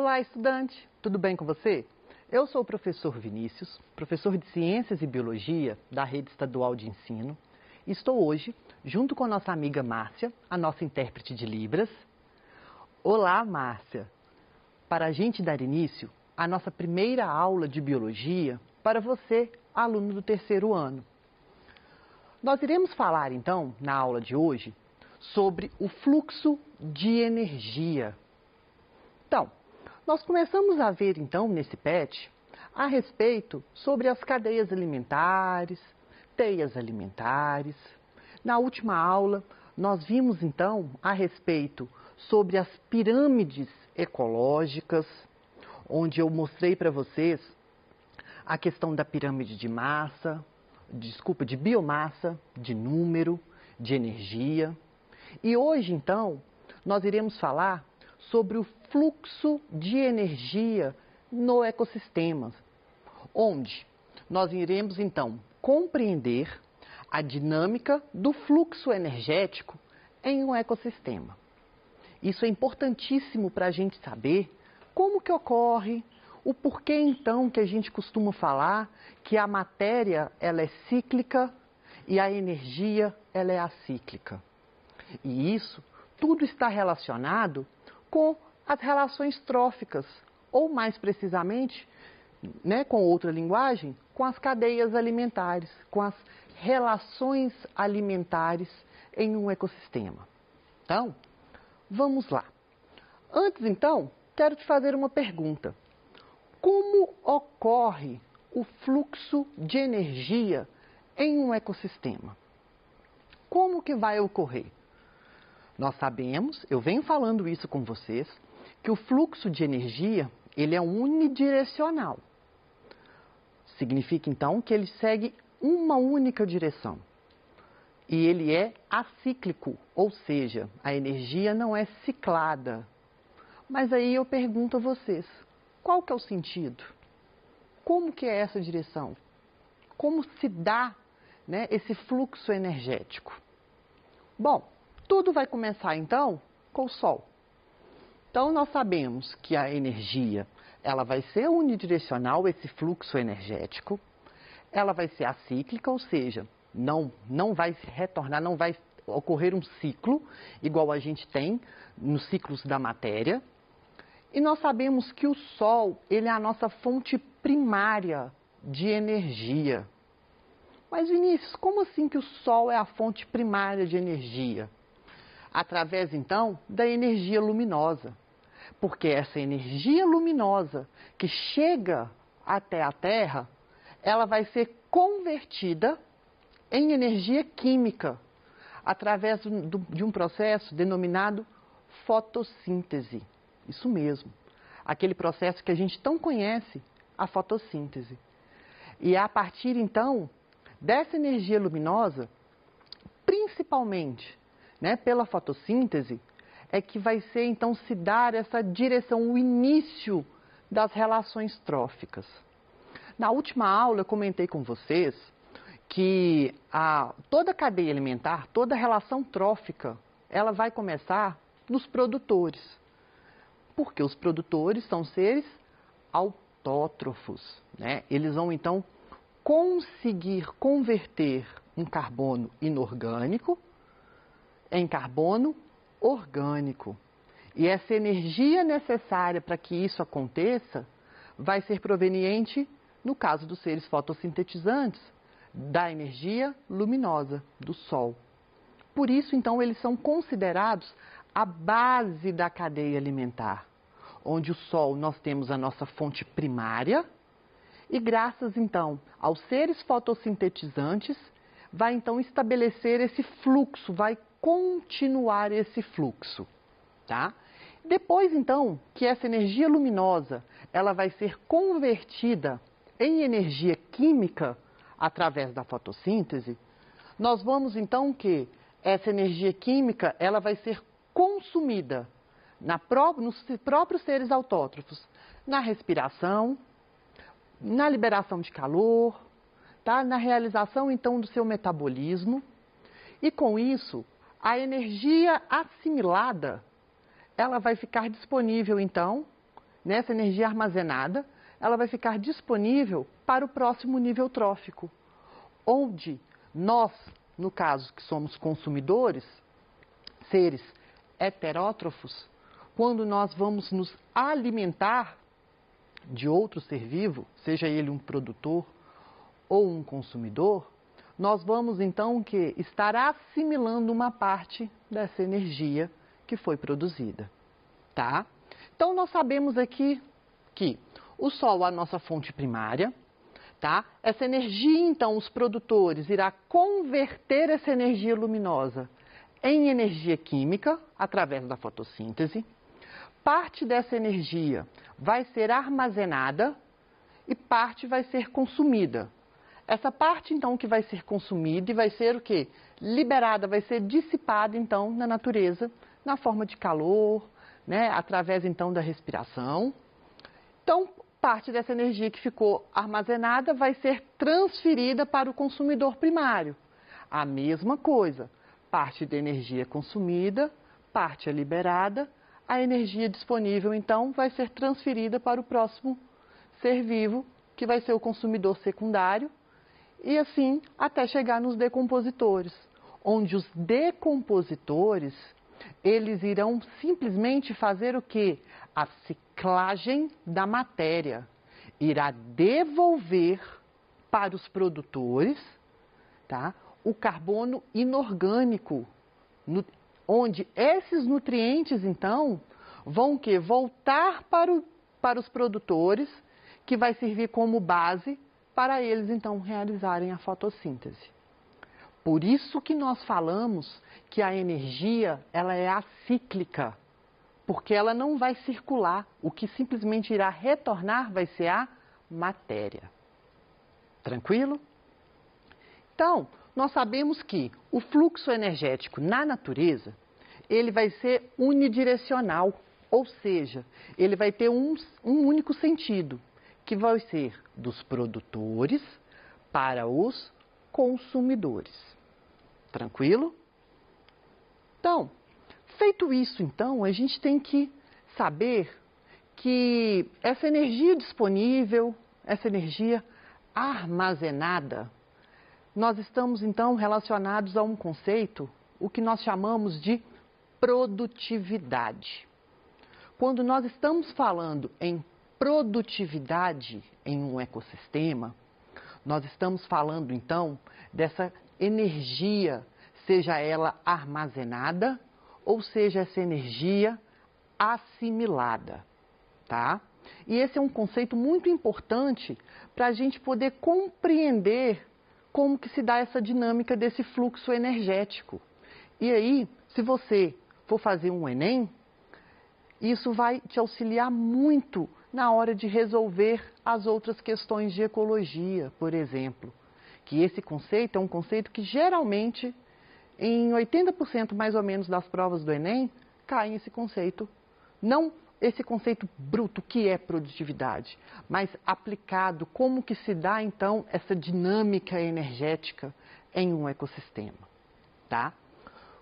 Olá, estudante! Tudo bem com você? Eu sou o professor Vinícius, professor de Ciências e Biologia da Rede Estadual de Ensino. Estou hoje, junto com a nossa amiga Márcia, a nossa intérprete de Libras. Olá, Márcia! Para a gente dar início à nossa primeira aula de Biologia para você, aluno do terceiro ano. Nós iremos falar, então, na aula de hoje, sobre o fluxo de energia. Então, nós começamos a ver, então, nesse PET, a respeito sobre as cadeias alimentares, teias alimentares. Na última aula, nós vimos, então, a respeito sobre as pirâmides ecológicas, onde eu mostrei para vocês a questão da pirâmide de massa, de biomassa, de número, de energia. E hoje, então, nós iremos falar sobre o fluxo de energia no ecossistema, onde nós iremos, então, compreender a dinâmica do fluxo energético em um ecossistema. Isso é importantíssimo para a gente saber como que ocorre, o porquê, então, que a gente costuma falar que a matéria ela é cíclica e a energia ela é acíclica. E isso tudo está relacionado com as relações tróficas, ou mais precisamente, com outra linguagem, com as cadeias alimentares, com as relações alimentares em um ecossistema. Então, vamos lá. Antes, então, quero te fazer uma pergunta. Como ocorre o fluxo de energia em um ecossistema? Como que vai ocorrer? Nós sabemos, eu venho falando isso com vocês, que o fluxo de energia, ele é unidirecional. Significa, então, que ele segue uma única direção. E ele é acíclico, ou seja, a energia não é ciclada. Mas aí eu pergunto a vocês, qual que é o sentido? Como que é essa direção? Como se dá, esse fluxo energético? Bom, tudo vai começar, então, com o Sol. Então, nós sabemos que a energia, ela vai ser unidirecional, esse fluxo energético. Ela vai ser acíclica, ou seja, não vai retornar, não vai ocorrer um ciclo, igual a gente tem nos ciclos da matéria. E nós sabemos que o Sol, ele é a nossa fonte primária de energia. Mas, Vinícius, como assim que o Sol é a fonte primária de energia? Através, então, da energia luminosa. Porque essa energia luminosa que chega até a Terra, ela vai ser convertida em energia química, através de um processo denominado fotossíntese. Isso mesmo, aquele processo que a gente tão conhece, a fotossíntese. E é a partir, então, dessa energia luminosa, principalmente, pela fotossíntese, é que vai ser, então, se dar essa direção, o início das relações tróficas. Na última aula, eu comentei com vocês que toda a cadeia alimentar, toda a relação trófica, ela vai começar nos produtores. Porque os produtores são seres autótrofos, Eles vão, então, conseguir converter um carbono inorgânico em carbono orgânico. E essa energia necessária para que isso aconteça vai ser proveniente, no caso dos seres fotossintetizantes, da energia luminosa do Sol. Por isso, então, eles são considerados a base da cadeia alimentar, onde o Sol nós temos a nossa fonte primária e graças, então, aos seres fotossintetizantes, vai, então, estabelecer esse fluxo, vai continuar esse fluxo, tá? Depois, então, que essa energia luminosa, ela vai ser convertida em energia química através da fotossíntese, nós vamos, então, que essa energia química, ela vai ser consumida nos próprios seres autótrofos, na respiração, na liberação de calor, tá? Na realização, então, do seu metabolismo. E, com isso, a energia assimilada, ela vai ficar disponível, então, nessa energia armazenada, ela vai ficar disponível para o próximo nível trófico, onde nós, no caso que somos consumidores, seres heterótrofos, quando nós vamos nos alimentar de outro ser vivo, seja ele um produtor ou um consumidor, nós vamos então estar assimilando uma parte dessa energia que foi produzida, tá? Então nós sabemos aqui que o Sol é a nossa fonte primária, tá? Essa energia, então, os produtores irá converter essa energia luminosa em energia química através da fotossíntese. Parte dessa energia vai ser armazenada e parte vai ser consumida. Essa parte, então, que vai ser consumida e vai ser o quê? Liberada, vai ser dissipada, então, na natureza, na forma de calor, né? Através, então, da respiração. Então, parte dessa energia que ficou armazenada vai ser transferida para o consumidor primário. A mesma coisa, parte da energia consumida, parte é liberada, a energia disponível, então, vai ser transferida para o próximo ser vivo, que vai ser o consumidor secundário, e assim até chegar nos decompositores, onde os decompositores, eles irão simplesmente fazer o quê? A ciclagem da matéria. Irá devolver para os produtores, tá, o carbono inorgânico, onde esses nutrientes, então, vão o quê? Voltar para os produtores, que vai servir como base para eles, então, realizarem a fotossíntese. Por isso que nós falamos que a energia, ela é acíclica, porque ela não vai circular. O que simplesmente irá retornar vai ser a matéria. Tranquilo? Então, nós sabemos que o fluxo energético na natureza, ele vai ser unidirecional, ou seja, ele vai ter um único sentido, que vai ser dos produtores para os consumidores. Tranquilo? Então, feito isso, então, a gente tem que saber que essa energia disponível, essa energia armazenada, nós estamos, então, relacionados a um conceito, o que nós chamamos de produtividade. Quando nós estamos falando em produtividade em um ecossistema, nós estamos falando, então, dessa energia, seja ela armazenada ou seja essa energia assimilada, tá? E esse é um conceito muito importante para a gente poder compreender como que se dá essa dinâmica desse fluxo energético. E aí, se você for fazer um Enem, isso vai te auxiliar muito na hora de resolver as outras questões de ecologia, por exemplo. Que esse conceito é um conceito que geralmente, em 80% mais ou menos das provas do Enem, cai esse conceito. Não esse conceito bruto que é produtividade, mas aplicado, como que se dá então essa dinâmica energética em um ecossistema, tá?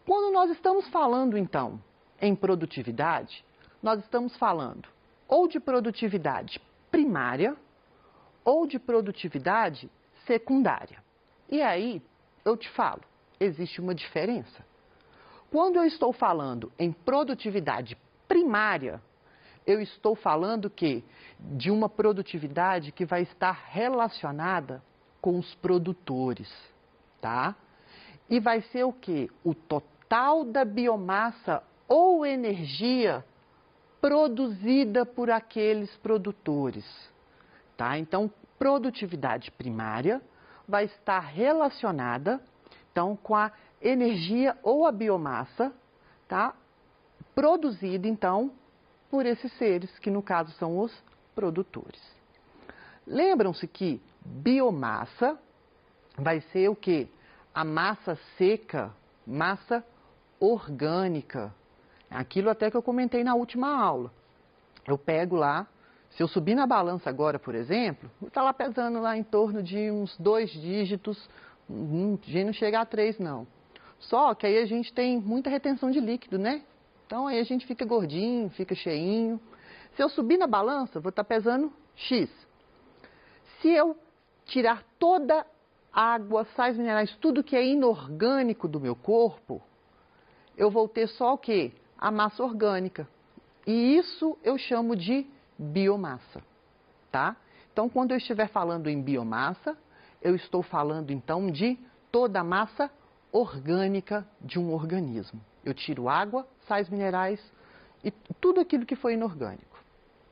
Quando nós estamos falando então em produtividade, nós estamos falando ou de produtividade primária ou de produtividade secundária. E aí eu te falo, existe uma diferença. Quando eu estou falando em produtividade primária, eu estou falando de uma produtividade que vai estar relacionada com os produtores, tá? E vai ser o quê? O total da biomassa ou energia produzida por aqueles produtores, tá? Então, produtividade primária vai estar relacionada, então, com a energia ou a biomassa, tá? Produzida, então, por esses seres, que no caso são os produtores. Lembram-se que biomassa vai ser o quê? A massa seca, massa orgânica. Aquilo até que eu comentei na última aula. Eu pego lá, se eu subir na balança agora, por exemplo, está lá pesando lá em torno de uns 2 dígitos, não chega a 3 não. Só que aí a gente tem muita retenção de líquido, né? Então aí a gente fica gordinho, fica cheinho. Se eu subir na balança, vou estar pesando X. Se eu tirar toda água, sais minerais, tudo que é inorgânico do meu corpo, eu vou ter só o quê? A massa orgânica. E isso eu chamo de biomassa, tá? Então, quando eu estiver falando em biomassa, eu estou falando, então, de toda a massa orgânica de um organismo. Eu tiro água, sais minerais e tudo aquilo que foi inorgânico.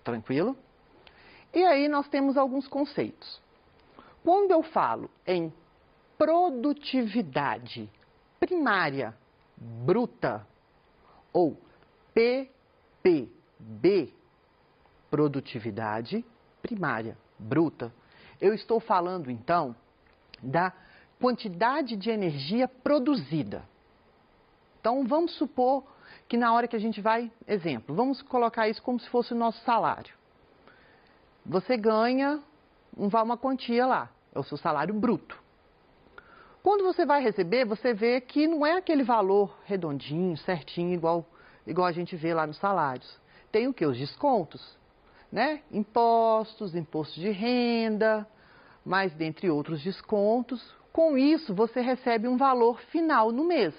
Tranquilo? E aí nós temos alguns conceitos. Quando eu falo em produtividade primária bruta, ou PPB, produtividade primária bruta, eu estou falando então da quantidade de energia produzida. Então vamos supor que na hora que a gente vai, exemplo, vamos colocar isso como se fosse o nosso salário. Você ganha uma quantia lá, é o seu salário bruto. Quando você vai receber, você vê que não é aquele valor redondinho, certinho, igual a gente vê lá nos salários. Tem o que? Os descontos, né? Impostos, imposto de renda, mas dentre outros descontos. Com isso, você recebe um valor final no mês,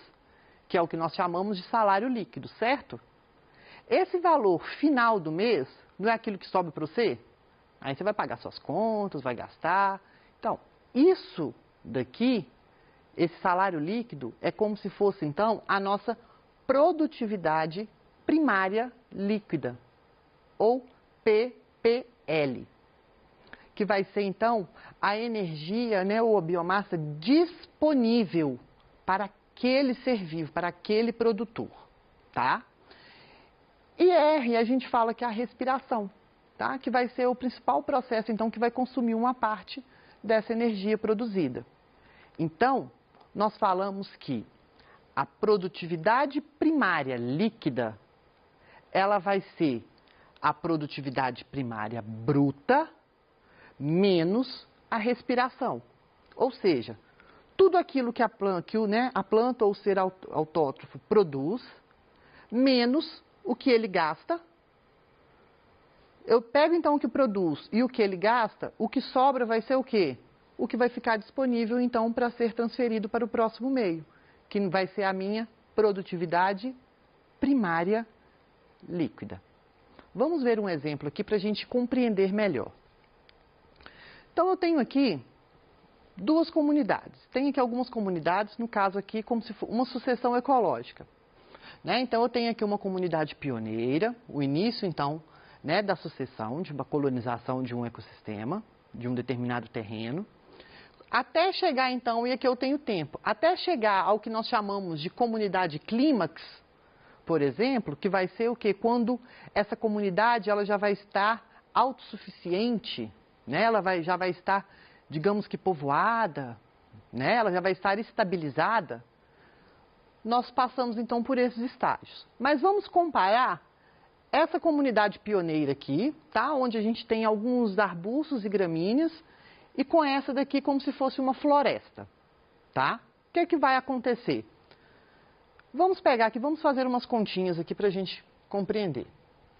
que é o que nós chamamos de salário líquido, certo? Esse valor final do mês não é aquilo que sobe para você? Aí você vai pagar suas contas, vai gastar. Então, isso daqui, esse salário líquido, é como se fosse, então, a nossa produtividade primária líquida, ou PPL, que vai ser, então, a energia, né, ou a biomassa disponível para aquele ser vivo, para aquele produtor, tá? E R, a gente fala que é a respiração, tá? Que vai ser o principal processo, então, que vai consumir uma parte dessa energia produzida. Então, nós falamos que a produtividade primária líquida, ela vai ser a produtividade primária bruta menos a respiração. Ou seja, tudo aquilo que a planta ou o ser autótrofo produz, menos o que ele gasta. Eu pego então o que produz e o que ele gasta, o que sobra vai ser o quê? O que vai ficar disponível então para ser transferido para o próximo meio, que vai ser a minha produtividade primária líquida. Vamos ver um exemplo aqui para a gente compreender melhor. Então eu tenho aqui duas comunidades. Tem aqui algumas comunidades, no caso aqui como se fosse uma sucessão ecológica, né? Então eu tenho aqui uma comunidade pioneira, o início então, né, da sucessão, de uma colonização de um ecossistema, de um determinado terreno. Até chegar então, e aqui eu tenho tempo, até chegar ao que nós chamamos de comunidade clímax, por exemplo, que vai ser o quê? Quando essa comunidade ela já vai estar autossuficiente, né? Já vai estar, digamos que povoada, né? Ela já vai estar estabilizada. Nós passamos então por esses estágios. Mas vamos comparar essa comunidade pioneira aqui, tá? Onde a gente tem alguns arbustos e gramíneas, e com essa daqui como se fosse uma floresta, tá? O que é que vai acontecer? Vamos pegar aqui, vamos fazer umas continhas aqui para a gente compreender.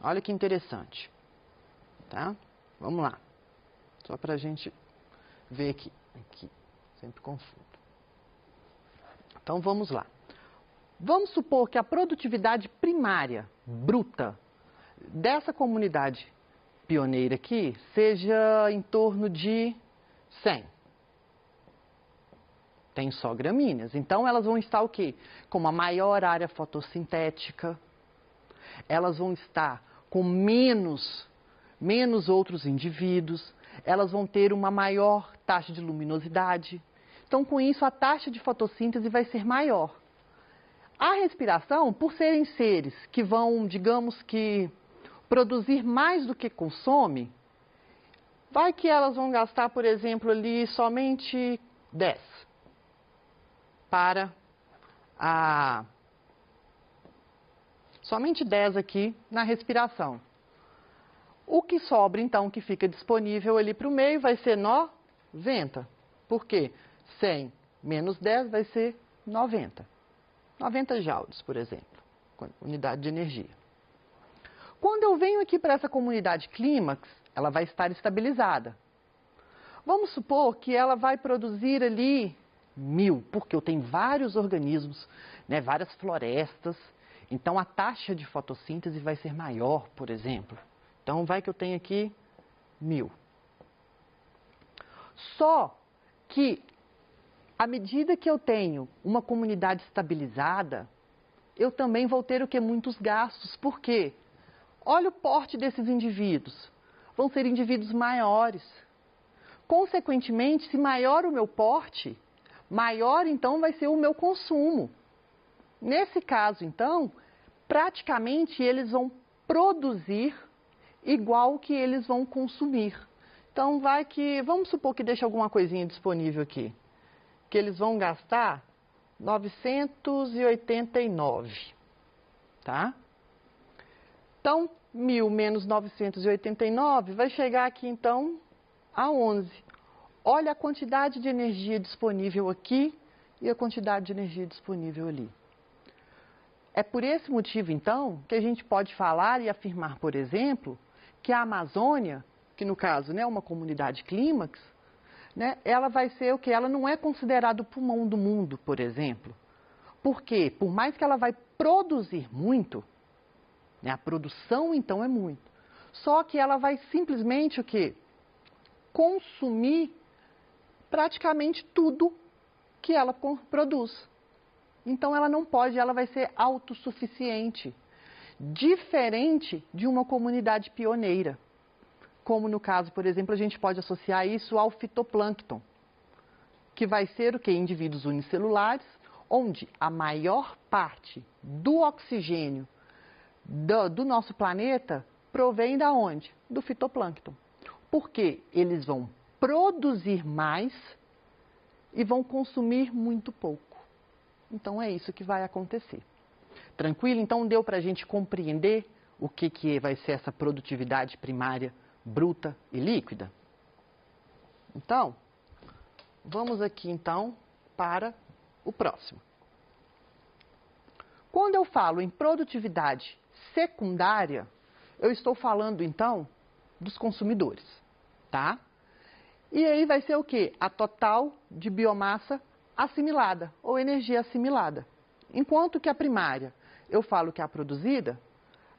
Olha que interessante, tá? Vamos lá, só para a gente ver aqui, sempre confundo. Então vamos lá. Vamos supor que a produtividade primária, bruta, dessa comunidade pioneira aqui, seja em torno de 100. Tem só gramíneas. Então, elas vão estar o quê? Com uma maior área fotossintética. Elas vão estar com menos outros indivíduos. Elas vão ter uma maior taxa de luminosidade. Então, com isso, a taxa de fotossíntese vai ser maior. A respiração, por serem seres que vão, digamos que, produzir mais do que consome, vai que elas vão gastar, por exemplo, ali somente 10 para somente 10 aqui na respiração. O que sobra, então, que fica disponível ali para o meio vai ser 90. Por quê? 100 menos 10 vai ser 90. 90 joules, por exemplo, unidade de energia. Quando eu venho aqui para essa comunidade clímax, ela vai estar estabilizada. Vamos supor que ela vai produzir ali 1000, porque eu tenho vários organismos, né, várias florestas, então a taxa de fotossíntese vai ser maior, por exemplo. Então vai que eu tenho aqui 1000. Só que, à medida que eu tenho uma comunidade estabilizada, eu também vou ter o que? Muitos gastos. Por quê? Olha o porte desses indivíduos. Vão ser indivíduos maiores. Consequentemente, se maior o meu porte, maior então vai ser o meu consumo. Nesse caso, então, praticamente eles vão produzir igual que eles vão consumir. Então, vamos supor que deixe alguma coisinha disponível aqui, que eles vão gastar 989, tá? Então, 1000 menos 989 vai chegar aqui, então, a 11. Olha a quantidade de energia disponível aqui e a quantidade de energia disponível ali. É por esse motivo, então, que a gente pode falar e afirmar, por exemplo, que a Amazônia, que no caso é uma comunidade clímax, né, ela vai ser o que? Ela não é considerada o pulmão do mundo, por exemplo. Por quê? Por mais que ela vai produzir muito, né, a produção então é muito, só que ela vai simplesmente o quê? Consumir praticamente tudo que ela produz. Então ela não pode, ela vai ser autossuficiente, diferente de uma comunidade pioneira. Como no caso, por exemplo, a gente pode associar isso ao fitoplâncton, que vai ser o quê? Indivíduos unicelulares, onde a maior parte do oxigênio do nosso planeta provém da onde? Do fitoplâncton. Porque eles vão produzir mais e vão consumir muito pouco. Então é isso que vai acontecer. Tranquilo? Então deu para a gente compreender o que vai ser essa produtividade primária bruta e líquida? Então, vamos aqui então para o próximo. Quando eu falo em produtividade secundária, eu estou falando então dos consumidores, tá? E aí vai ser o quê? A total de biomassa assimilada ou energia assimilada. Enquanto que a primária eu falo que é a produzida,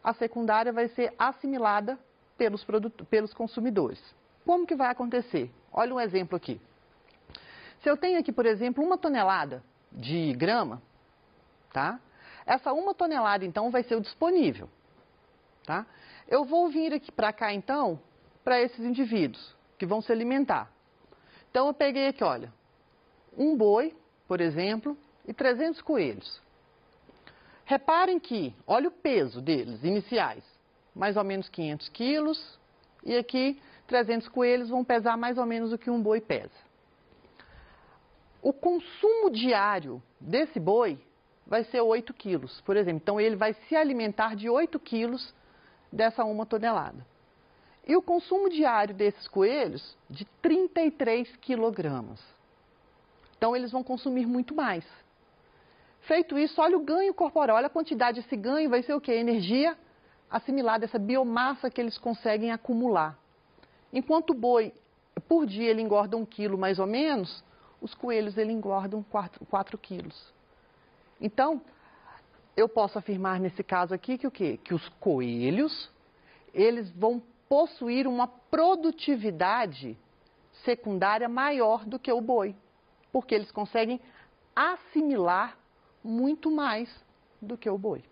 a secundária vai ser assimilada pelos consumidores. Como que vai acontecer? Olha um exemplo aqui. Se eu tenho aqui, por exemplo, 1 tonelada de grama, tá? Essa 1 tonelada, então, vai ser o disponível, tá? Eu vou vir aqui para cá, então, para esses indivíduos que vão se alimentar. Então, eu peguei aqui, olha, um boi, por exemplo, e 300 coelhos. Reparem que, olha o peso deles, iniciais. Mais ou menos 500 quilos, e aqui 300 coelhos vão pesar mais ou menos o que um boi pesa. O consumo diário desse boi vai ser 8 quilos, por exemplo. Então, ele vai se alimentar de 8 quilos dessa 1 tonelada. E o consumo diário desses coelhos, de 33 quilogramas. Então, eles vão consumir muito mais. Feito isso, olha o ganho corporal, olha a quantidade desse ganho, vai ser o quê? Energia assimilada, essa biomassa que eles conseguem acumular. Enquanto o boi, por dia, ele engorda 1 quilo mais ou menos, os coelhos ele engordam 4 quilos. Então, eu posso afirmar nesse caso aqui que o quê? Que os coelhos, eles vão possuir uma produtividade secundária maior do que o boi, porque eles conseguem assimilar muito mais do que o boi.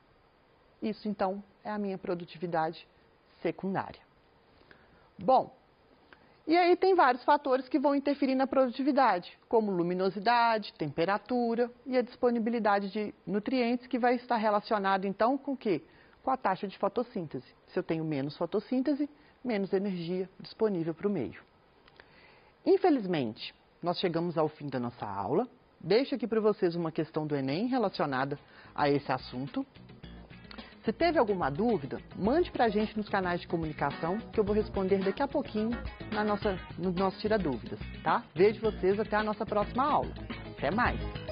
Isso, então, é a minha produtividade secundária. Bom, e aí tem vários fatores que vão interferir na produtividade, como luminosidade, temperatura e a disponibilidade de nutrientes, que vai estar relacionado, então, com o quê? Com a taxa de fotossíntese. Se eu tenho menos fotossíntese, menos energia disponível para o meio. Infelizmente, nós chegamos ao fim da nossa aula. Deixo aqui para vocês uma questão do Enem relacionada a esse assunto. Se teve alguma dúvida, mande para a gente nos canais de comunicação, que eu vou responder daqui a pouquinho no nosso Tira Dúvidas, tá? Vejo vocês até a nossa próxima aula. Até mais!